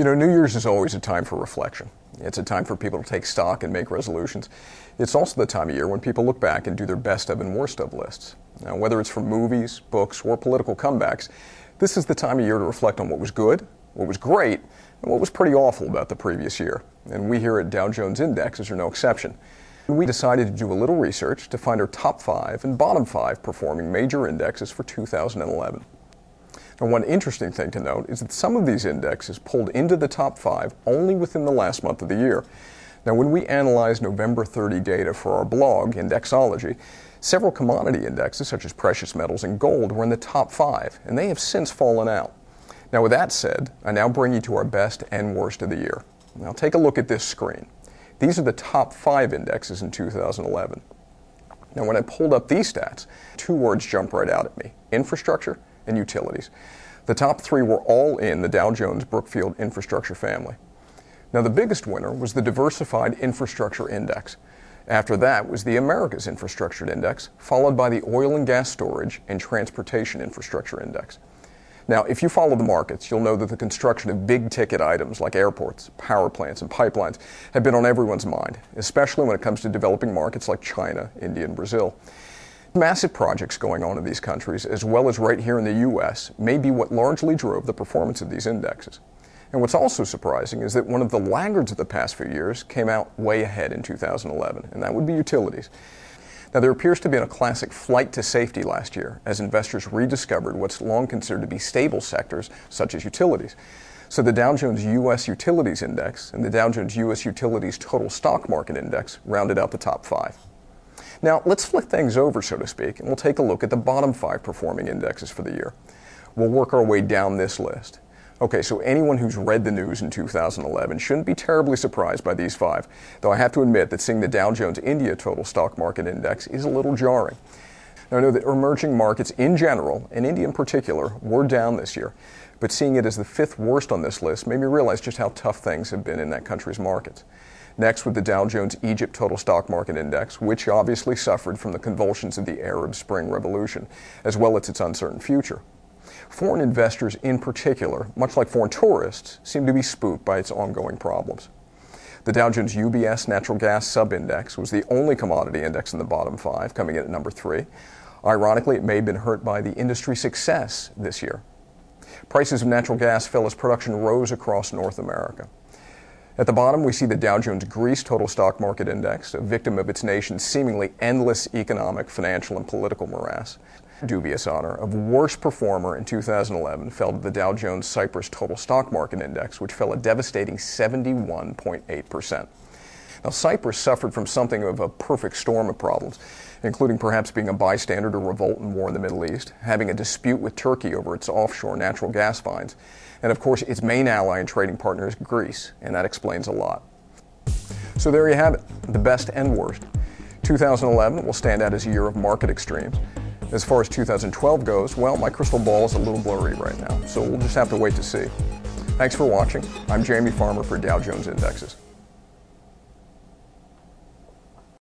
You know, New Year's is always a time for reflection. It's a time for people to take stock and make resolutions. It's also the time of year when people look back and do their best of and worst of lists. Now, whether it's from movies, books, or political comebacks, this is the time of year to reflect on what was good, what was great, and what was pretty awful about the previous year. And we here at Dow Jones Indexes are no exception. We decided to do a little research to find our top 5 and bottom 5 performing major indexes for 2011. Now, one interesting thing to note is that some of these indexes pulled into the top 5 only within the last month of the year. Now, when we analyzed November 30 data for our blog, Indexology, several commodity indexes such as precious metals and gold were in the top 5, and they have since fallen out. Now, with that said, I now bring you to our best and worst of the year. Now, take a look at this screen. These are the top 5 indexes in 2011. Now, when I pulled up these stats, 2 words jump right out at me: infrastructure and utilities. The top 3 were all in the Dow Jones Brookfield Infrastructure family. Now, the biggest winner was the Diversified Infrastructure Index. After that was the Americas Infrastructure Index, followed by the Oil and Gas Storage and Transportation Infrastructure Index. Now, if you follow the markets, you'll know that the construction of big-ticket items like airports, power plants, and pipelines have been on everyone's mind, especially when it comes to developing markets like China, India, and Brazil. Massive projects going on in these countries, as well as right here in the U.S., may be what largely drove the performance of these indexes. And what's also surprising is that one of the laggards of the past few years came out way ahead in 2011, and that would be utilities. Now, there appears to have been a classic flight to safety last year as investors rediscovered what's long considered to be stable sectors, such as utilities. So the Dow Jones U.S. Utilities Index and the Dow Jones U.S. Utilities Total Stock Market Index rounded out the top 5. Now, let's flip things over, so to speak, and we'll take a look at the bottom 5 performing indexes for the year. We'll work our way down this list. Okay, so anyone who's read the news in 2011 shouldn't be terribly surprised by these 5, though I have to admit that seeing the Dow Jones India Total Stock Market Index is a little jarring. Now, I know that emerging markets in general, and India in particular, were down this year, but seeing it as the 5th worst on this list made me realize just how tough things have been in that country's markets. Next, with the Dow Jones Egypt Total Stock Market Index, which obviously suffered from the convulsions of the Arab Spring Revolution, as well as its uncertain future. Foreign investors in particular, much like foreign tourists, seem to be spooked by its ongoing problems. The Dow Jones UBS Natural Gas Subindex was the only commodity index in the bottom 5, coming in at number 3. Ironically, it may have been hurt by the industry success this year. Prices of natural gas fell as production rose across North America. At the bottom, we see the Dow Jones Greece Total Stock Market Index, a victim of its nation's seemingly endless economic, financial, and political morass. Dubious honor of worst performer in 2011 fell to the Dow Jones Cyprus Total Stock Market Index, which fell a devastating 71.8%. Now, Cyprus suffered from something of a perfect storm of problems, including perhaps being a bystander to revolt and war in the Middle East, having a dispute with Turkey over its offshore natural gas finds, and of course its main ally and trading partner is Greece, and that explains a lot. So there you have it, the best and worst. 2011 will stand out as a year of market extremes. As far as 2012 goes, well, my crystal ball is a little blurry right now, so we'll just have to wait to see. Thanks for watching. I'm Jamie Farmer for Dow Jones Indexes.